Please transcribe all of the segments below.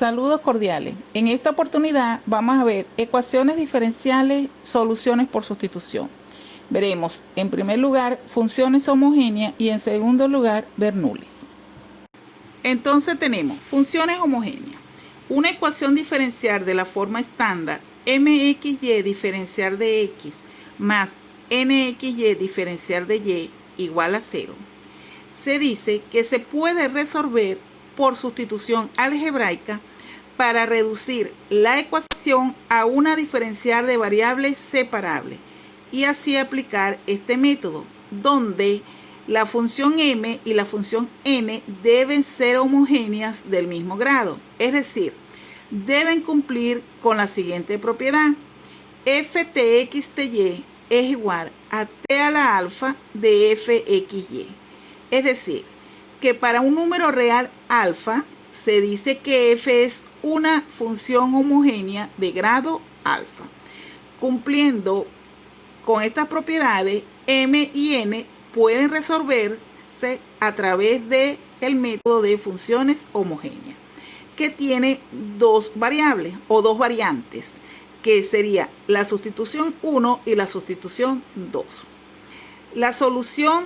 Saludos cordiales. En esta oportunidad vamos a ver ecuaciones diferenciales, soluciones por sustitución. Veremos en primer lugar funciones homogéneas y en segundo lugar Bernoullis. Entonces tenemos funciones homogéneas. Una ecuación diferencial de la forma estándar mxy diferencial de x más nxy diferencial de y igual a 0. Se dice que se puede resolver por sustitución algebraica para reducir la ecuación a una diferencial de variables separables y así aplicar este método, donde la función m y la función n deben ser homogéneas del mismo grado, es decir, deben cumplir con la siguiente propiedad: f(tx)ty es igual a t a la alfa de fxy. Es decir, que para un número real alfa se dice que f es una función homogénea de grado alfa. Cumpliendo con estas propiedades, m y n pueden resolverse a través del método de funciones homogéneas, que tiene dos variables o dos variantes, que sería la sustitución 1 y la sustitución 2. La solución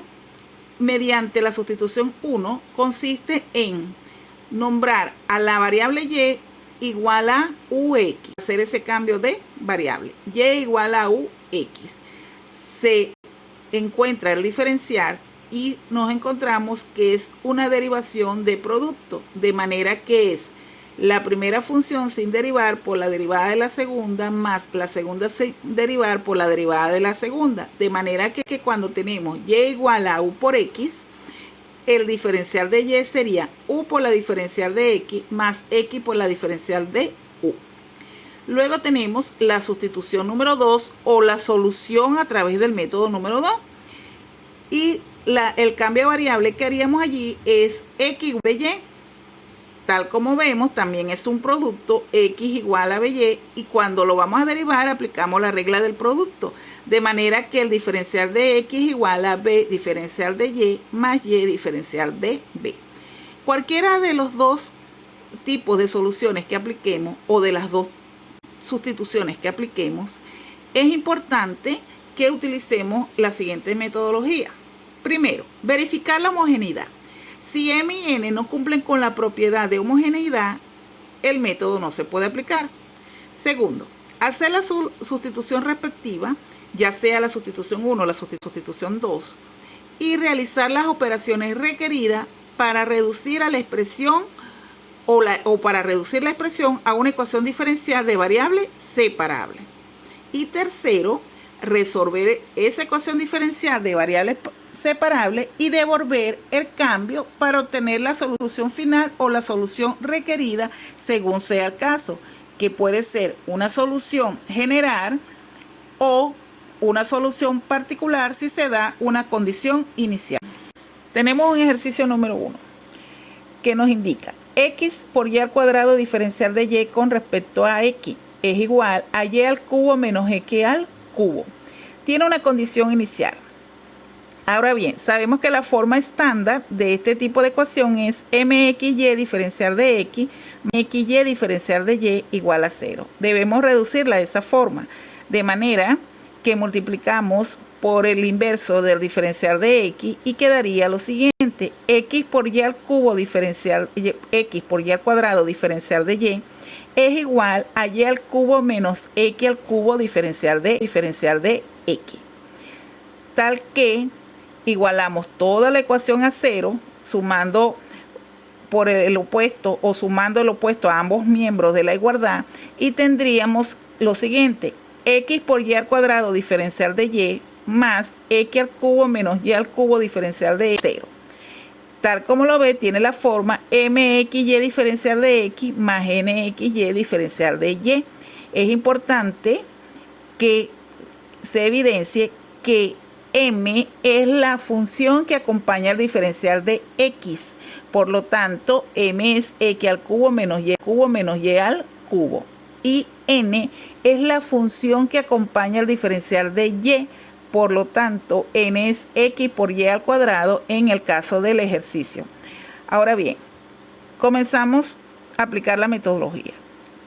mediante la sustitución 1 consiste en nombrar a la variable y igual a ux, hacer ese cambio de variable, y igual a ux. Se encuentra el diferencial y nos encontramos que es una derivación de producto, de manera que es la primera función sin derivar por la derivada de la segunda más la segunda sin derivar por la derivada de la segunda, de manera que cuando tenemos y igual a u por x, el diferencial de y sería u por la diferencial de x más x por la diferencial de u. Luego tenemos la sustitución número 2 o la solución a través del método número 2. Y el cambio de variable que haríamos allí es x by. Tal como vemos, también es un producto x igual a by, y cuando lo vamos a derivar aplicamos la regla del producto, de manera que el diferencial de x igual a b diferencial de y más y diferencial de b. Cualquiera de los dos tipos de soluciones que apliquemos o de las dos sustituciones que apliquemos, es importante que utilicemos la siguiente metodología. Primero, verificar la homogeneidad. Si m y n no cumplen con la propiedad de homogeneidad, el método no se puede aplicar. Segundo, hacer la sustitución respectiva, ya sea la sustitución 1 o la sustitución 2, y realizar las operaciones requeridas para reducir a la expresión o para reducir la expresión a una ecuación diferencial de variables separables. Y tercero, resolver esa ecuación diferencial de variables separables y devolver el cambio para obtener la solución final o la solución requerida según sea el caso, que puede ser una solución general o una solución particular si se da una condición inicial. Tenemos un ejercicio número 1 que nos indica x por y al cuadrado diferencial de y con respecto a x es igual a y al cubo menos x al cubo. Tiene una condición inicial. Ahora bien, sabemos que la forma estándar de este tipo de ecuación es mxy diferencial de x, xy diferencial de y igual a 0. Debemos reducirla de esa forma, de manera que multiplicamos por el inverso del diferencial de x y quedaría lo siguiente: x por y al cubo diferencial, x por y al cuadrado diferencial de y es igual a y al cubo menos x al cubo diferencial de x. Tal que igualamos toda la ecuación a 0, sumando por el opuesto o sumando el opuesto a ambos miembros de la igualdad, y tendríamos lo siguiente: x por y al cuadrado diferencial de y más x al cubo menos y al cubo diferencial de 0. Tal como lo ve, tiene la forma mxy diferencial de x más nxy diferencial de y. Es importante que se evidencie que m es la función que acompaña al diferencial de x. Por lo tanto, m es x al cubo menos y al cubo. Y n es la función que acompaña al diferencial de y. Por lo tanto, n es x por y al cuadrado en el caso del ejercicio. Ahora bien, comenzamos aplicar la metodología.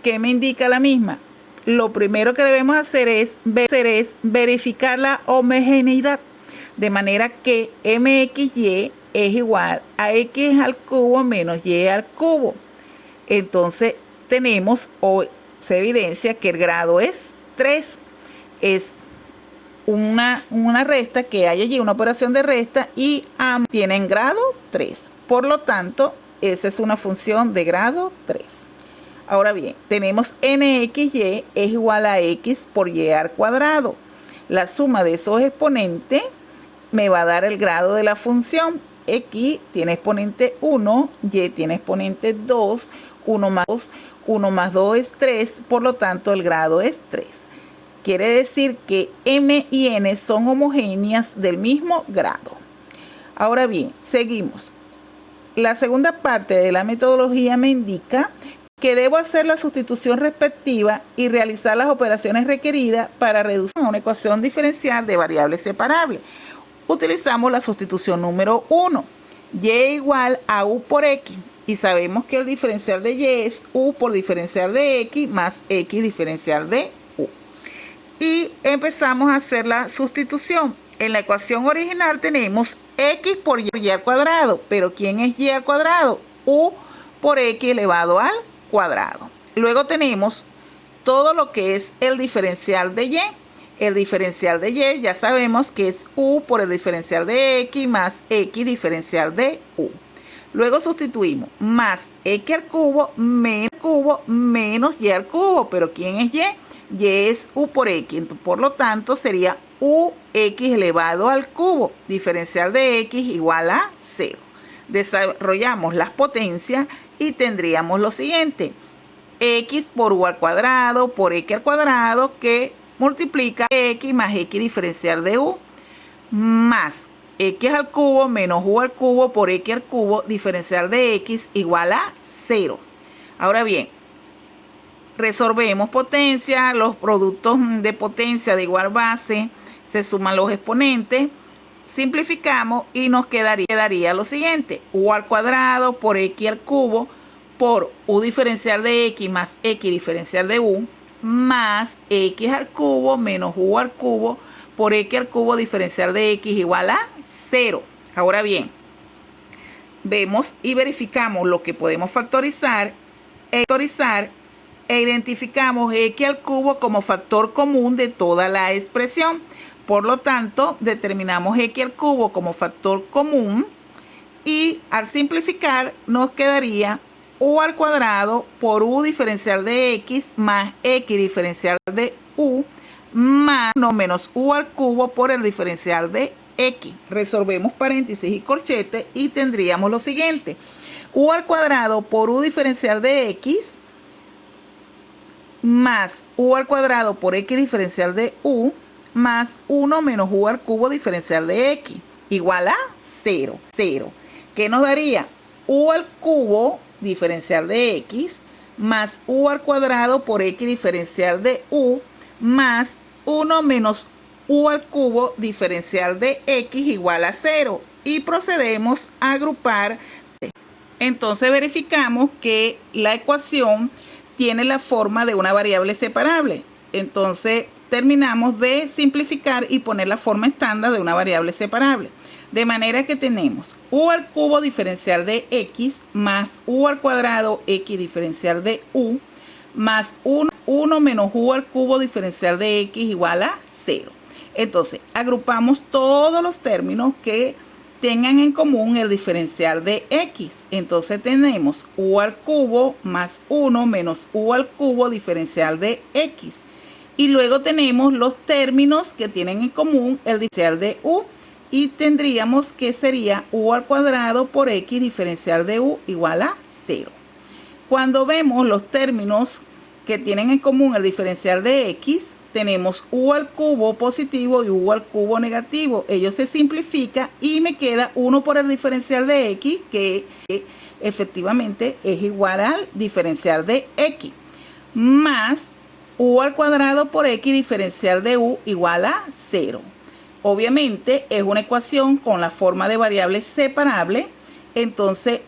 ¿Qué me indica la misma? Lo primero que debemos hacer es verificar la homogeneidad, de manera que mxy es igual a x al cubo menos y al cubo. Entonces tenemos o se evidencia que el grado es 3. Es una resta que hay allí, una operación de resta, y ambos tienen grado 3. Por lo tanto, esa es una función de grado 3. Ahora bien, tenemos nxy es igual a x por y al cuadrado. La suma de esos exponentes me va a dar el grado de la función. X tiene exponente 1, y tiene exponente 2, 1 más 2 es 3, por lo tanto el grado es 3. Quiere decir que m y n son homogéneas del mismo grado. Ahora bien, seguimos. La segunda parte de la metodología me indica que debo hacer la sustitución respectiva y realizar las operaciones requeridas para reducir una ecuación diferencial de variables separables. Utilizamos la sustitución número 1, y igual a u por x, y sabemos que el diferencial de y es u por diferencial de x más x diferencial de u. Y empezamos a hacer la sustitución. En la ecuación original tenemos x por y al cuadrado, pero ¿quién es y al cuadrado? U por x elevado al cuadrado. Luego tenemos todo lo que es el diferencial de y. El diferencial de y ya sabemos que es u por el diferencial de x más x diferencial de u. Luego sustituimos más x al cubo menos y al cubo. Pero ¿quién es y? Y es u por x. Por lo tanto sería ux elevado al cubo. Diferencial de x igual a 0. Desarrollamos las potencias y tendríamos lo siguiente. X por u al cuadrado por x al cuadrado, que multiplica x más x diferencial de u, más x al cubo menos u al cubo por x al cubo diferencial de x igual a 0. Ahora bien, resolvemos potencia, los productos de potencia de igual base, se suman los exponentes, simplificamos y nos quedaría lo siguiente. U al cuadrado por x al cubo por u diferencial de x más x diferencial de u, más x al cubo menos u al cubo por x al cubo diferencial de x igual a 0. Ahora bien, vemos y verificamos lo que podemos factorizar e identificamos x al cubo como factor común de toda la expresión. Por lo tanto, determinamos x al cubo como factor común y al simplificar nos quedaría u al cuadrado por u diferencial de x más x diferencial de u más 1 menos u al cubo por el diferencial de x. Resolvemos paréntesis y corchete y tendríamos lo siguiente. U al cuadrado por u diferencial de x más u al cuadrado por x diferencial de u más 1 menos u al cubo diferencial de x igual a 0. ¿Qué nos daría? U al cubo diferencial de x más u al cuadrado por x diferencial de u más 1 menos u al cubo diferencial de x igual a 0. Y procedemos a agrupar. Entonces verificamos que la ecuación tiene la forma de una variable separable. Entonces terminamos de simplificar y poner la forma estándar de una variable separable. De manera que tenemos u al cubo diferencial de x más u al cuadrado x diferencial de u más 1 menos u al cubo diferencial de x igual a 0. Entonces agrupamos todos los términos que tengan en común el diferencial de x. Entonces tenemos u al cubo más 1 menos u al cubo diferencial de x. Y luego tenemos los términos que tienen en común el diferencial de u. Y tendríamos que sería u al cuadrado por x diferencial de u igual a 0. Cuando vemos los términos que tienen en común el diferencial de x, tenemos u al cubo positivo y u al cubo negativo. Ello se simplifica y me queda 1 por el diferencial de x, que efectivamente es igual al diferencial de x, más u al cuadrado por x diferencial de u igual a 0. Obviamente es una ecuación con la forma de variable separable, entonces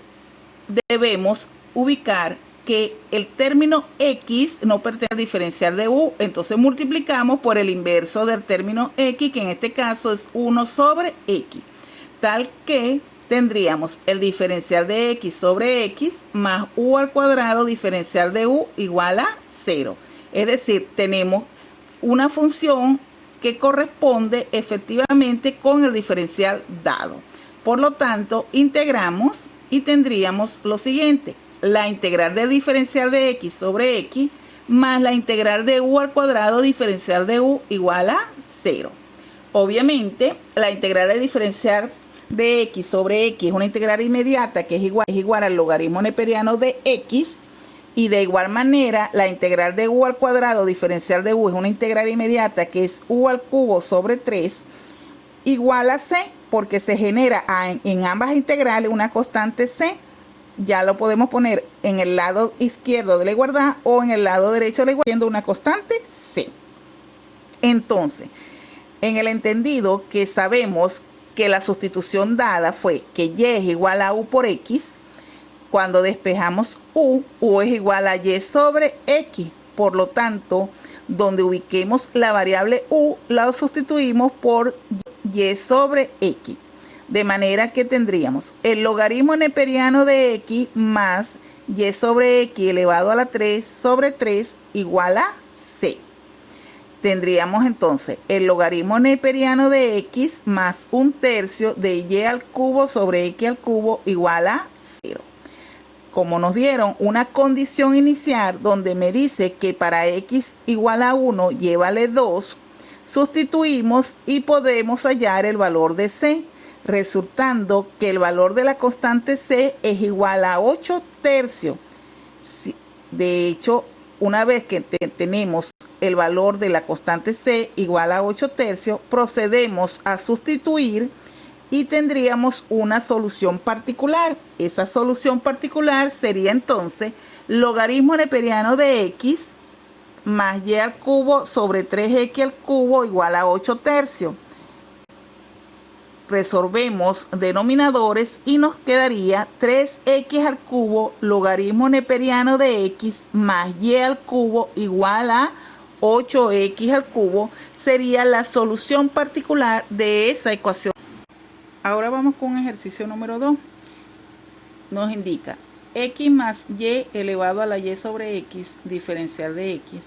debemos ubicar que el término x no pertenece al diferencial de u, entonces multiplicamos por el inverso del término x, que en este caso es 1 sobre x, tal que tendríamos el diferencial de x sobre x más u al cuadrado diferencial de u igual a 0. Es decir, tenemos una función que corresponde efectivamente con el diferencial dado. Por lo tanto, integramos y tendríamos lo siguiente: la integral del diferencial de x sobre x más la integral de u al cuadrado diferencial de u igual a 0. Obviamente, la integral del diferencial de x sobre x es una integral inmediata que es igual al logaritmo neperiano de x, y de igual manera la integral de u al cuadrado diferencial de u es una integral inmediata que es u al cubo sobre 3 igual a c, porque se genera en ambas integrales una constante c. Ya lo podemos poner en el lado izquierdo de la igualdad o en el lado derecho de la igualdad, siendo una constante c. Entonces, en el entendido que sabemos que la sustitución dada fue que y es igual a u por x, cuando despejamos u es igual a y sobre x. Por lo tanto, donde ubiquemos la variable u, la sustituimos por y sobre x. De manera que tendríamos el logaritmo neperiano de x más y sobre x elevado a la 3 sobre 3 igual a c. Tendríamos entonces el logaritmo neperiano de x más 1/3 de y al cubo sobre x al cubo igual a 0. Como nos dieron una condición inicial donde me dice que para x igual a 1 llévale 2, sustituimos y podemos hallar el valor de c, resultando que el valor de la constante c es igual a 8/3. De hecho, una vez que tenemos el valor de la constante c igual a 8/3, procedemos a sustituir y tendríamos una solución particular. Esa solución particular sería entonces logaritmo neperiano de x más y al cubo sobre 3x al cubo igual a 8/3. Resolvemos denominadores y nos quedaría 3x al cubo logaritmo neperiano de x más y al cubo igual a 8x al cubo. Sería la solución particular de esa ecuación. Ahora vamos con ejercicio número 2. Nos indica x más y elevado a la y sobre x diferencial de x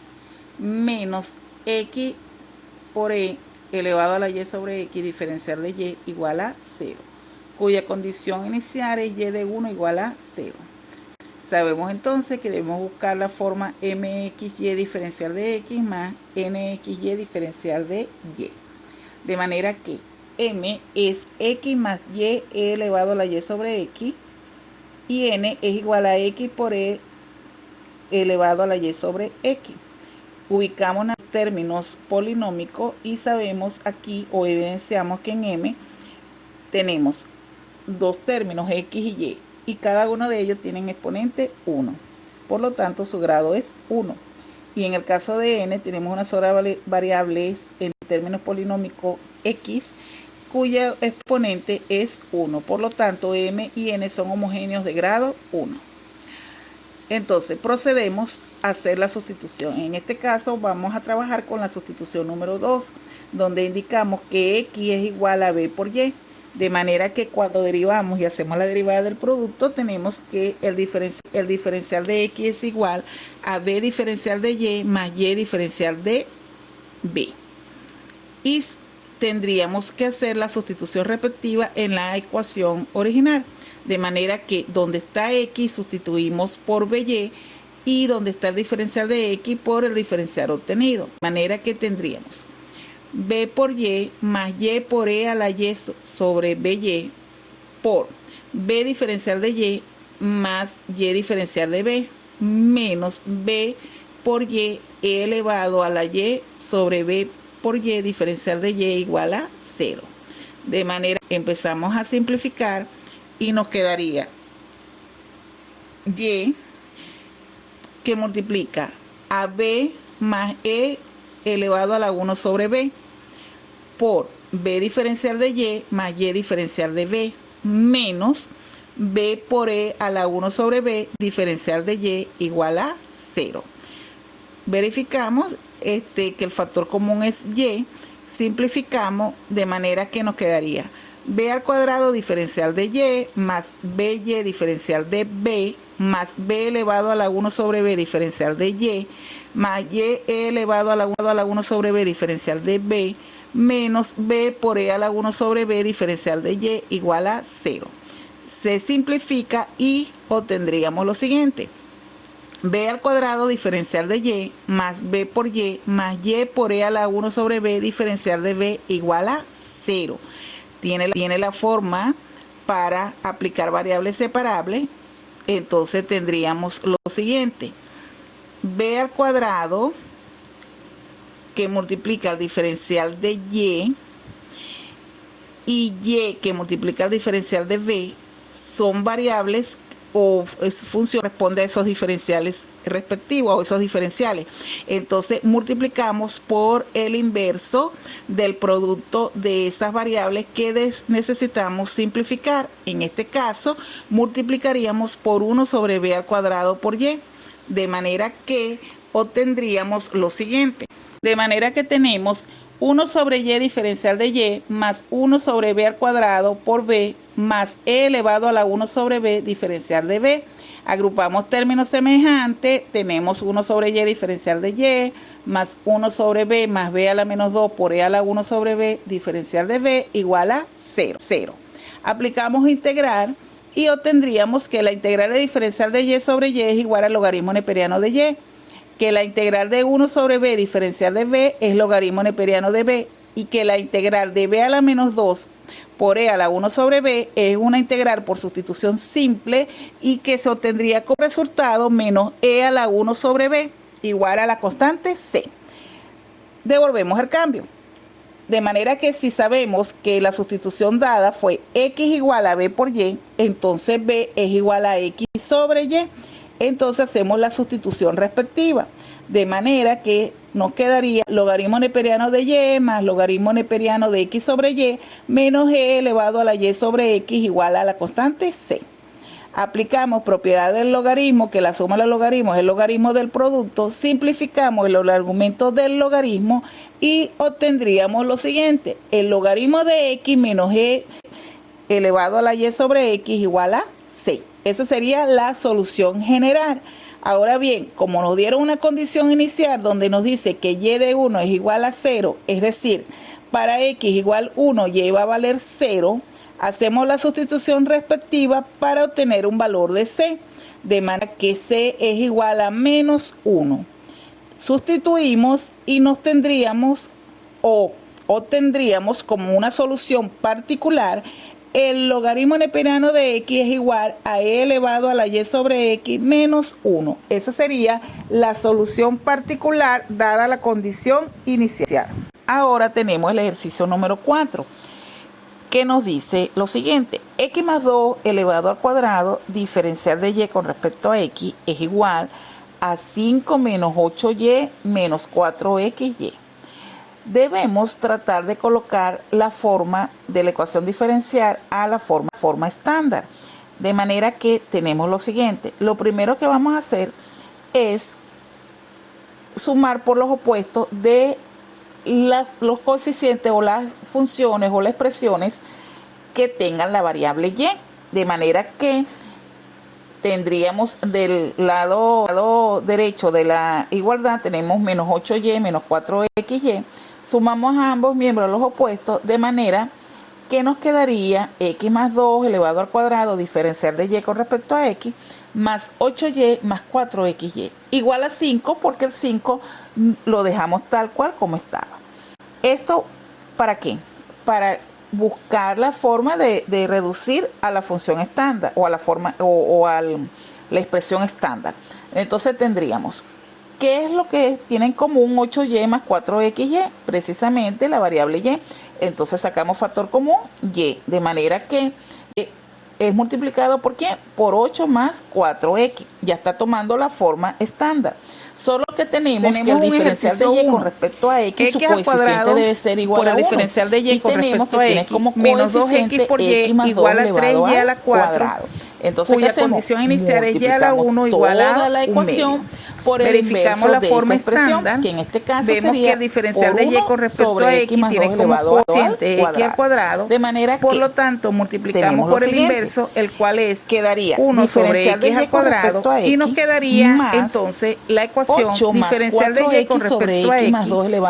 menos x por e elevado a la y sobre x diferencial de y igual a 0, cuya condición inicial es y de 1 igual a 0. Sabemos entonces que debemos buscar la forma mxy diferencial de x más nxy diferencial de y. De manera que m es x más y elevado a la y sobre x y n es igual a x por e elevado a la y sobre x. Ubicamos los términos polinómicos y sabemos aquí o evidenciamos que en m tenemos dos términos x y cada uno de ellos tienen exponente 1. Por lo tanto, su grado es 1. Y en el caso de n tenemos una sola variable en términos polinómicos x, cuya exponente es 1. Por lo tanto, m y n son homogéneos de grado 1. Entonces, procedemos a hacer la sustitución. En este caso, vamos a trabajar con la sustitución número 2, donde indicamos que x es igual a b por y. De manera que cuando derivamos y hacemos la derivada del producto, tenemos que el diferencial de x es igual a b diferencial de y más y diferencial de b. Y tendríamos que hacer la sustitución respectiva en la ecuación original. De manera que donde está x sustituimos por by y donde está el diferencial de x por el diferencial obtenido. De manera que tendríamos b por y más y por e a la y sobre by por b diferencial de y más y diferencial de b menos b por y elevado a la y sobre b por y diferencial de y igual a 0. De manera que empezamos a simplificar y nos quedaría y que multiplica a b más e elevado a la 1 sobre b por b diferencial de y más y diferencial de b menos b por e a la 1 sobre b diferencial de y igual a 0. Verificamos que el factor común es y, simplificamos de manera que nos quedaría b al cuadrado diferencial de y más by diferencial de b más b elevado a la 1 sobre b diferencial de y más y elevado a la 1 sobre b diferencial de b menos b por e a la 1 sobre b diferencial de y igual a 0. Se simplifica y obtendríamos lo siguiente: b al cuadrado diferencial de y más b por y más y por e a la 1 sobre b diferencial de b igual a 0. Tiene la forma para aplicar variables separables. Entonces tendríamos lo siguiente: b al cuadrado que multiplica el diferencial de y que multiplica el diferencial de b son variables o función responde a esos diferenciales respectivos o esos diferenciales. Entonces multiplicamos por el inverso del producto de esas variables que necesitamos simplificar. En este caso multiplicaríamos por 1 sobre b al cuadrado por y, de manera que obtendríamos lo siguiente. De manera que tenemos 1 sobre y diferencial de y más 1 sobre b al cuadrado por b más e elevado a la 1 sobre b diferencial de b. Agrupamos términos semejantes, tenemos 1 sobre y diferencial de y más 1 sobre b más b a la menos 2 por e a la 1 sobre b diferencial de b igual a 0. Aplicamos integrar y obtendríamos que la integral de diferencial de y sobre y es igual al logaritmo neperiano de y, que la integral de 1 sobre b diferencial de b es logaritmo neperiano de b y que la integral de b a la menos 2 por e a la 1 sobre b es una integral por sustitución simple y que se obtendría como resultado menos e a la 1 sobre b igual a la constante c. Devolvemos el cambio. De manera que si sabemos que la sustitución dada fue x igual a b por y, entonces b es igual a x sobre y. Entonces hacemos la sustitución respectiva, de manera que nos quedaría logaritmo neperiano de y más logaritmo neperiano de x sobre y menos e elevado a la y sobre x igual a la constante c. Aplicamos propiedad del logaritmo, que la suma de los logaritmos es el logaritmo del producto, simplificamos el argumento del logaritmo y obtendríamos lo siguiente: el logaritmo de x menos e elevado a la y sobre x igual a c. Esa sería la solución general. Ahora bien, como nos dieron una condición inicial donde nos dice que y de 1 es igual a 0, es decir, para x igual 1 y va a valer 0, hacemos la sustitución respectiva para obtener un valor de c, de manera que c es igual a menos 1. Sustituimos y nos tendríamos o obtendríamos como una solución particular el logaritmo neperiano de x es igual a e elevado a la y sobre x menos 1. Esa sería la solución particular dada la condición inicial. Ahora tenemos el ejercicio número 4, que nos dice lo siguiente: x más 2 elevado al cuadrado diferencial de y con respecto a x es igual a 5 menos 8y menos 4xy. Debemos tratar de colocar la forma de la ecuación diferencial a la forma estándar. De manera que tenemos lo siguiente. Lo primero que vamos a hacer es sumar por los opuestos de los coeficientes o las funciones o las expresiones que tengan la variable y. De manera que tendríamos del lado derecho de la igualdad, tenemos menos 8y menos 4xy. Sumamos a ambos miembros los opuestos, de manera que nos quedaría x más 2 elevado al cuadrado diferencial de y con respecto a x más 8y más 4xy igual a 5, porque el 5 lo dejamos tal cual como estaba. ¿Esto para qué? Para buscar la forma de reducir a la función estándar o a la forma o a la expresión estándar. Entonces tendríamos, ¿qué es lo que tiene en común 8y más 4xy? Precisamente la variable y. Entonces sacamos factor común y, de manera que es multiplicado ¿por qué? Por 8 más 4x. Ya está tomando la forma estándar. Solo que tenemos que el diferencial de y con respecto a x, su coeficiente debe ser igual a 1. Diferencial de y con respecto a x como menos 2x por y igual a 3y a la 4 Entonces, cuya condición inicial es y a la 1 igual a la ecuación por el verificamos la forma estándar, que en este caso vemos sería que el diferencial de y con respecto a x tiene como cociente x al cuadrado, de manera que por lo tanto multiplicamos por el inverso, el cual es quedaría 1 sobre x al cuadrado, y nos quedaría entonces la ecuación diferencial de y con respecto a x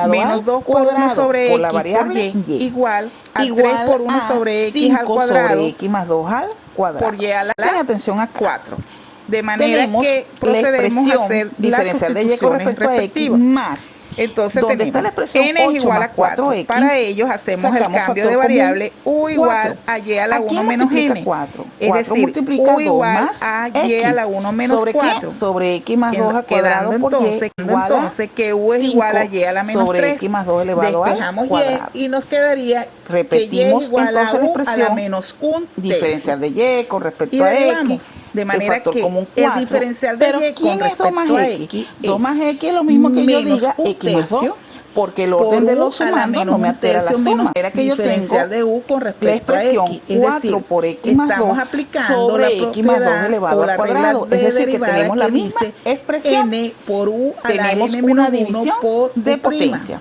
menos 2 por 1 sobre x la variable por y igual a 3 por 1 sobre x al cuadrado sobre x más 2 al cuadrado. Por y a la atención a 4. De manera que procedemos a hacer diferencial de y con respecto a x más. Entonces tenemos la expresión n es igual a 4. Para ellos hacemos el cambio de variable u igual a y a la 1 menos n. 4. Es decir, multiplica u igual más a y a la 1 menos ¿sobre 4. Qué? Sobre x más 2 al cuadrado por entonces que u es igual a y a la menos 3. Sobre x más 2 elevado despejamos al cuadrado. y nos quedaría repetimos que y igual entonces a la expresión a la menos 1 diferencial de y con respecto y a x, de manera el factor que común 4, el diferencial de y con respecto a x 2 más x es lo mismo que yo diga x más 2, porque el orden de los sumandos no me altera la suma. Era que yo tengo de u con respecto la expresión a x, 4 por x más 2 sobre x más 2 elevado al cuadrado. Es decir, que tenemos la misma expresión. N por u a tenemos la n una menos división por de potencia.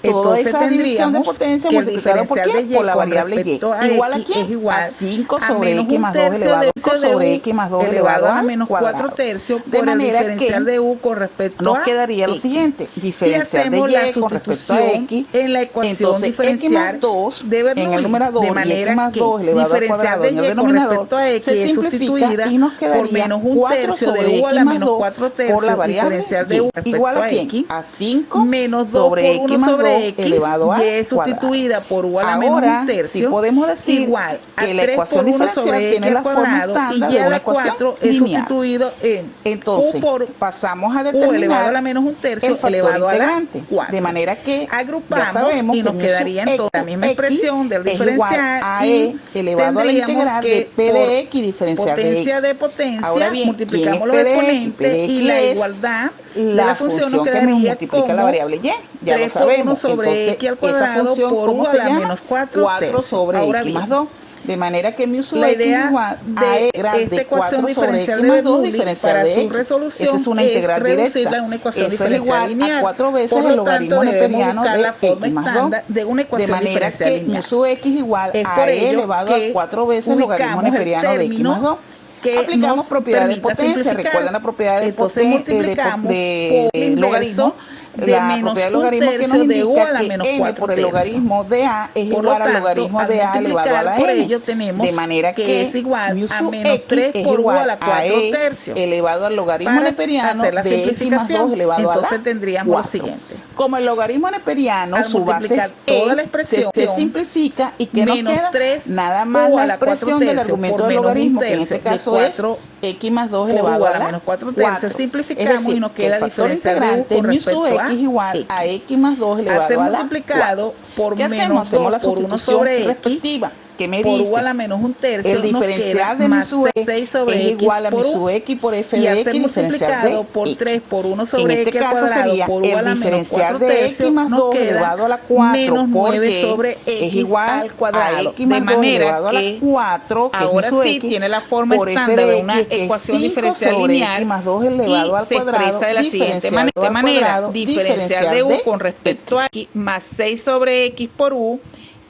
Toda Entonces esa división de potencia multiplicada por qué? Por la variable y. Igual a quién? Es igual a 5 sobre x más 2 elevado a 5 sobre x más 2 elevado a menos 4 tercios por el diferencial de u con respecto nos a quedaría lo siguiente, diferencial de y con respecto a x en la ecuación entonces diferencial x más 2 en el numerador de manera y x más 2 elevado al cuadrado en el denominador se simplifica y nos quedaría 4 sobre x más 2 por la variable y. Igual a quién? A 5 menos 2 sobre por 1 x más 2 sobre x elevado a y es sustituida por u a la menos ahora, un tercio. sí podemos decir igual a que la 3 ecuación por 1 diferencial sobre tiene x la forma estándar y de y a una la ecuación 4 es lineal. sustituido en Entonces, u por pasamos a u elevado a determinar la menos un tercio el factor elevado a la integrante, 4. de manera que agrupamos ya sabemos y nos que quedaría entonces la misma expresión del diferencial a y elevado a la integral de p de x diferencial potencia de de potencia. Ahora bien, multiplicamos los ¿quién es exponentes y la igualdad de la función nos que quedaría multiplica como la variable y, ya lo 3 por 1 sabemos. sobre Entonces, x al cuadrado esa función, por ¿cómo u a se la llama? menos 4 4 sobre Ahora x bien, más 2. De manera que mu sub la x idea igual a de integral esta de ecuación 4 sobre diferencial x de más 2 Bernoulli diferencial para de su x. resolución Esa es una integral reducirla directa. a una ecuación Eso es diferencial igual lineal. a 4 veces Por el lo tanto, logaritmo debemos neperiano buscar de la forma x más 2. estándar de una De ecuación manera diferencial que lineal. mu sub x igual Es a por e ello elevado a que 4 veces el logaritmo ubicamos el neperiano de x más 2. que Aplicamos nos propiedad de permita potencia. simplificar. Recuerdan la propiedad de Entonces potencia multiplicamos de por logaritmo. de La menos propiedad del un logaritmo que nos tercio de u indica a la que menos n 4 por el tercios. logaritmo de a es Por lo igual al tanto, logaritmo al de a elevado a la multiplicar por n. ello tenemos De manera que es igual mu a sub menos x 3 es por u a igual la 4 e tercios. elevado al logaritmo Para neperiano hacer la de x más simplificación, 2 elevado a la entonces tendríamos 4. lo siguiente. Como el logaritmo neperiano, Al su base multiplicar es toda la expresión, se simplifica y que nos menos queda 3 nada más u a la la 4 expresión del tercios argumento por del menos un logaritmo, que en tercio este de caso es 4 x más 2 por elevado u a a la la menos 4 tercios. 4. Simplificamos Es decir, y nos que queda el factor diferencia de u integrante con mu respecto sub a x igual a x más 2 Al elevado ser a la multiplicado 4. por ¿Qué menos hacemos? Hacemos 2 la por 1 sustitución sobre x respectiva. ¿Qué me por dice? u a la menos un tercio El diferencial de mu sub x 6 sobre es x igual a por mu u sub x por f y de al x ser diferencial multiplicado de por x. 3 por 1 En sobre este x al caso cuadrado sería por u a el la menos diferencial 4 de x tercios más nos 2 queda elevado a la 4 menos 9 porque sobre es x igual al cuadrado. a x más De 2 manera elevado a la que 4, que ahora es mu sub sí x, tiene la forma por f estándar de de una x, que es ecuación 5 diferencial sobre lineal x más 2 elevado al se cuadrado, expresa de la siguiente manera, diferencial de u con respecto a x más 6 sobre x por u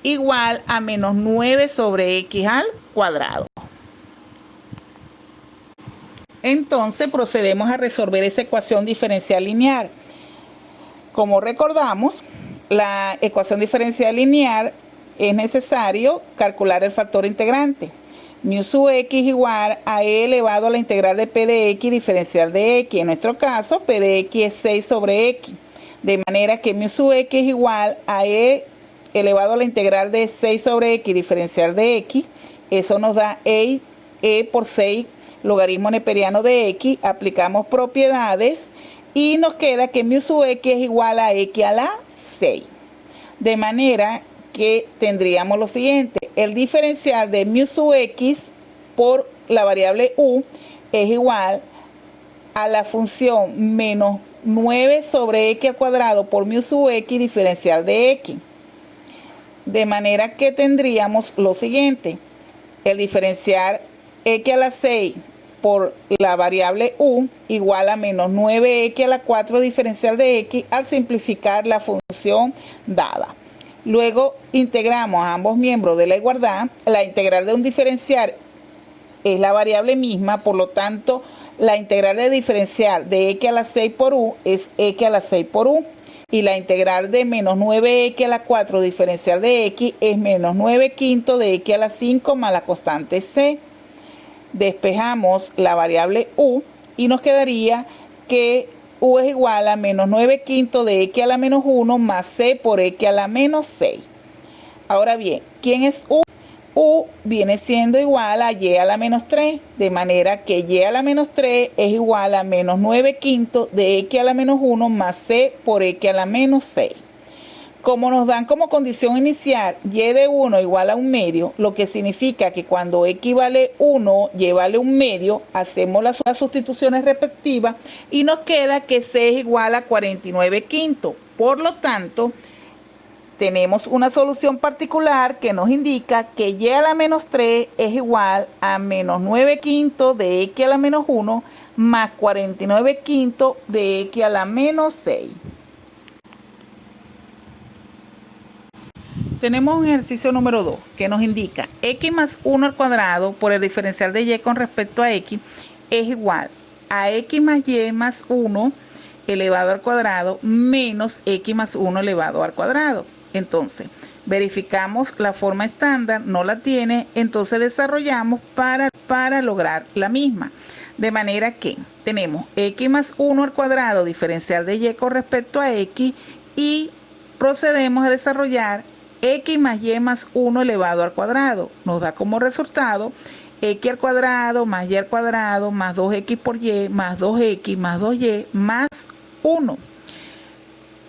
igual a menos 9 sobre x al cuadrado. Entonces procedemos a resolver esa ecuación diferencial lineal. Como recordamos, la ecuación diferencial lineal es necesario calcular el factor integrante. Mu sub x igual a e elevado a la integral de p de x diferencial de x. En nuestro caso, p de x es 6 sobre x. De manera que mu sub x es igual a e elevado a la integral de 6 sobre x diferencial de x. Eso nos da e por 6 logaritmo neperiano de x. Aplicamos propiedades y nos queda que mu sub x es igual a x a la 6. De manera que tendríamos lo siguiente: el diferencial de mu sub x por la variable u es igual a la función menos 9 sobre x al cuadrado por mu sub x diferencial de x. De manera que tendríamos lo siguiente: el diferencial x a la 6 por la variable u igual a menos 9x a la 4 diferencial de x al simplificar la función dada. Luego integramos a ambos miembros de la igualdad. La integral de un diferencial es la variable misma, por lo tanto, la integral de diferencial de x a la 6 por u es x a la 6 por u. Y la integral de menos 9x a la 4 diferencial de x es menos 9 quinto de x a la 5 más la constante c. Despejamos la variable u y nos quedaría que u es igual a menos 9 quinto de x a la menos 1 más c por x a la menos 6. Ahora bien, ¿quién es u? U viene siendo igual a y a la menos 3, de manera que y a la menos 3 es igual a menos 9 quinto de x a la menos 1 más c por x a la menos 6. Como nos dan como condición inicial y de 1 igual a 1 medio, lo que significa que cuando x vale 1, y vale 1 medio, hacemos las sustituciones respectivas y nos queda que c es igual a 49 quinto. Por lo tanto, tenemos una solución particular que nos indica que y a la menos 3 es igual a menos 9 quinto de x a la menos 1 más 49 quinto de x a la menos 6. Tenemos un ejercicio número 2 que nos indica x más 1 al cuadrado por el diferencial de y con respecto a x es igual a x más y más 1 elevado al cuadrado menos x más 1 elevado al cuadrado. Entonces, verificamos la forma estándar, no la tiene, entonces desarrollamos para lograr la misma. De manera que tenemos x más 1 al cuadrado diferencial de y con respecto a x y procedemos a desarrollar x más y más 1 elevado al cuadrado. Nos da como resultado x al cuadrado más y al cuadrado más 2x por y más 2x más 2y más 1.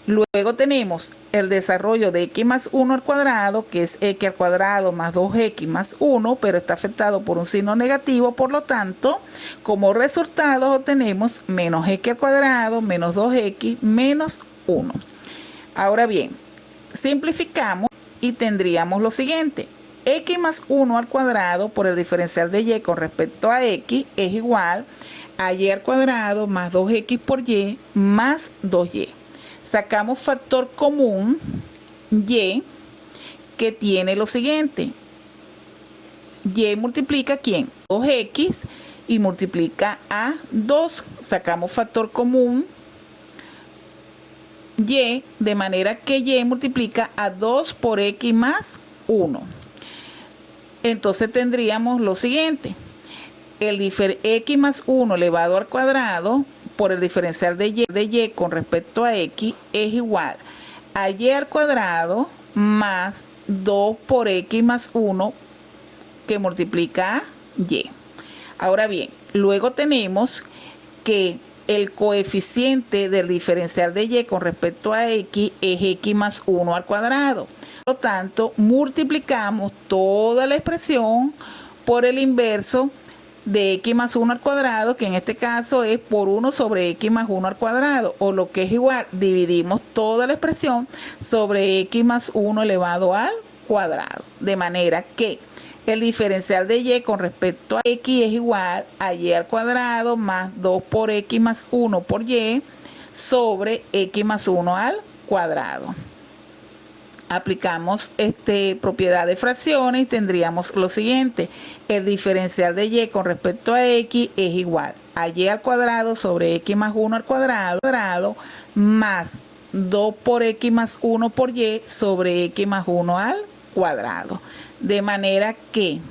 Luego tenemos el desarrollo de x más 1 al cuadrado, que es x al cuadrado más 2x más 1, pero está afectado por un signo negativo, por lo tanto, como resultado obtenemos menos x al cuadrado menos 2x menos 1. Ahora bien, simplificamos y tendríamos lo siguiente. X más 1 al cuadrado por el diferencial de y con respecto a x es igual a y al cuadrado más 2x por y más 2y. Sacamos factor común y, que tiene lo siguiente. Y multiplica ¿quién? 2x y multiplica a 2. Sacamos factor común y, de manera que y multiplica a 2 por x más 1. Entonces tendríamos lo siguiente. El x más 1 elevado al cuadrado por el diferencial de y con respecto a x es igual a y al cuadrado más 2 por x más 1 que multiplica a y. Ahora bien, luego tenemos que el coeficiente del diferencial de y con respecto a x es x más 1 al cuadrado. Por lo tanto, multiplicamos toda la expresión por el inverso de x más 1 al cuadrado, que en este caso es por 1 sobre x más 1 al cuadrado, o lo que es igual, dividimos toda la expresión sobre x más 1 elevado al cuadrado, de manera que el diferencial de y con respecto a x es igual a y al cuadrado más 2 por x más 1 por y sobre x más 1 al cuadrado. Aplicamos propiedad de fracciones y tendríamos lo siguiente. El diferencial de y con respecto a x es igual a y al cuadrado sobre x más 1 al cuadrado más 2 por x más 1 por y sobre x más 1 al cuadrado. De manera que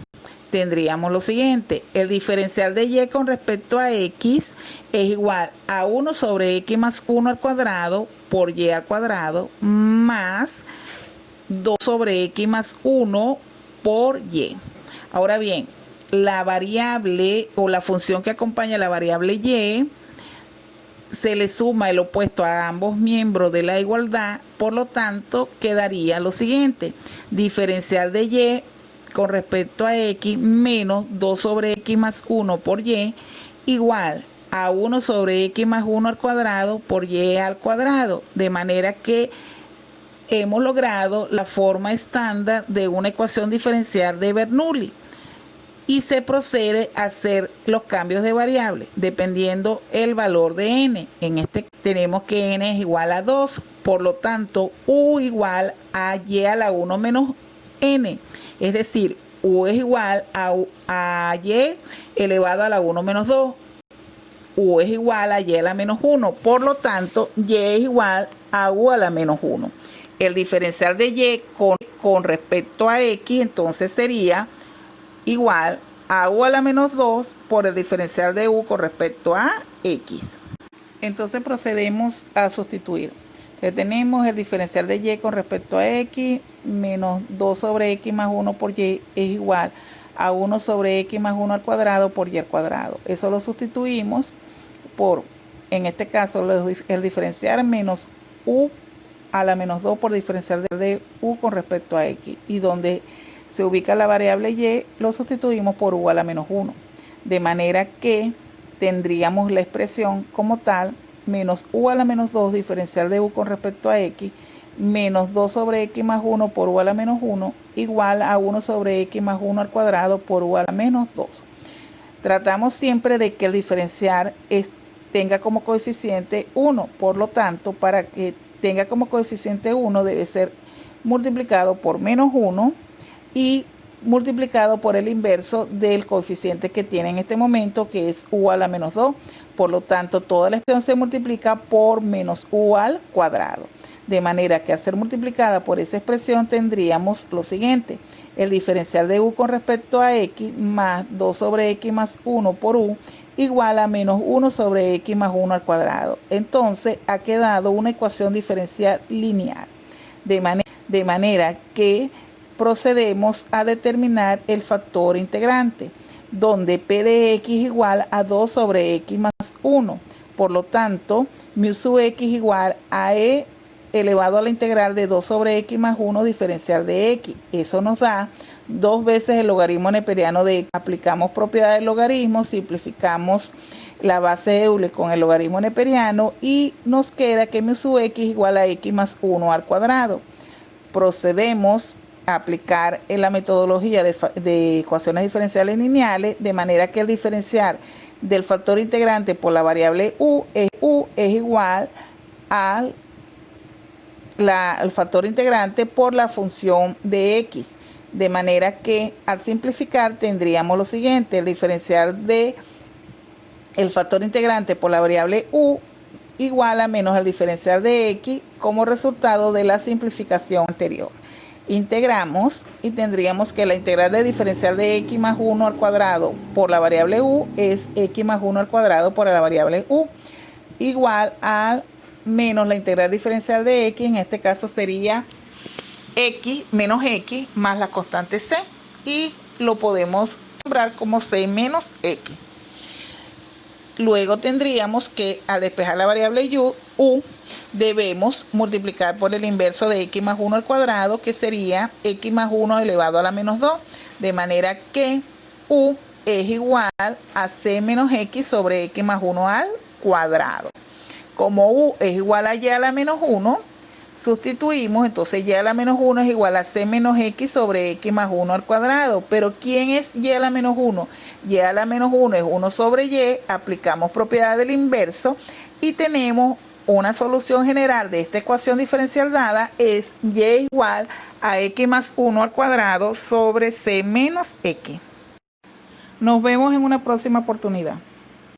tendríamos lo siguiente. El diferencial de y con respecto a x es igual a 1 sobre x más 1 al cuadrado por y al cuadrado más 2 sobre x más 1 por y. Ahora bien, la variable o la función que acompaña a la variable y se le suma el opuesto a ambos miembros de la igualdad, por lo tanto quedaría lo siguiente. Diferencial de y con respecto a x menos 2 sobre x más 1 por y igual a 1 sobre x más 1 al cuadrado por y al cuadrado. De manera que hemos logrado la forma estándar de una ecuación diferencial de Bernoulli. y se procede a hacer los cambios de variable dependiendo el valor de n. En este tenemos que n es igual a 2, por lo tanto u igual a y a la 1 menos n, es decir, u es igual a y elevado a la 1 menos 2. U es igual a y a la menos 1, por lo tanto y es igual a u a la menos 1. El diferencial de y con respecto a x entonces sería igual a u a la menos 2 por el diferencial de u con respecto a x. Entonces procedemos a sustituir. Entonces tenemos el diferencial de y con respecto a x menos 2 sobre x más 1 por y es igual a 1 sobre x más 1 al cuadrado por y al cuadrado. Eso lo sustituimos por, en este caso, el diferencial menos u a la menos 2 por diferencial de u con respecto a x. Y donde se ubica la variable y, lo sustituimos por u a la menos 1. De manera que tendríamos la expresión como tal, menos u a la menos 2 diferencial de u con respecto a x, menos 2 sobre x más 1 por u a la menos 1, igual a 1 sobre x más 1 al cuadrado por u a la menos 2. Tratamos siempre de que el diferencial tenga como coeficiente 1, por lo tanto, para que tenga como coeficiente 1 debe ser multiplicado por menos 1 y multiplicado por el inverso del coeficiente que tiene en este momento, que es u a la menos 2. Por lo tanto, toda la expresión se multiplica por menos u al cuadrado. De manera que al ser multiplicada por esa expresión tendríamos lo siguiente: el diferencial de u con respecto a x más 2 sobre x más 1 por u igual a menos 1 sobre x más 1 al cuadrado. Entonces ha quedado una ecuación diferencial lineal. De manera que procedemos a determinar el factor integrante, donde p de x igual a 2 sobre x más 1. Por lo tanto, mu sub x igual a e elevado a la integral de 2 sobre x más 1 diferencial de x. Eso nos da 2 veces el logaritmo neperiano de x. Aplicamos propiedad del logaritmo, simplificamos la base de Euler con el logaritmo neperiano y nos queda que mu sub x igual a x más 1 al cuadrado. Procedemos a aplicar en la metodología de ecuaciones diferenciales lineales, de manera que el diferencial del factor integrante por la variable u es igual al el factor integrante por la función de x, de manera que al simplificar tendríamos lo siguiente: el diferencial de el factor integrante por la variable u igual a menos el diferencial de x como resultado de la simplificación anterior. Integramos y tendríamos que la integral de diferencial de x más 1 al cuadrado por la variable u es x más 1 al cuadrado por la variable u igual a menos la integral diferencial de x, en este caso sería x menos x más la constante c, y lo podemos nombrar como c menos x. Luego tendríamos que, al despejar la variable u, debemos multiplicar por el inverso de x más 1 al cuadrado, que sería x más 1 elevado a la menos 2, de manera que u es igual a c menos x sobre x más 1 al cuadrado. Como u es igual a y a la menos 1, sustituimos, entonces y a la menos 1 es igual a c menos x sobre x más 1 al cuadrado. Pero ¿quién es y a la menos 1? Y a la menos 1 es 1 sobre y, aplicamos propiedad del inverso y tenemos una solución general de esta ecuación diferencial dada, es y igual a x más 1 al cuadrado sobre c menos x. Nos vemos en una próxima oportunidad.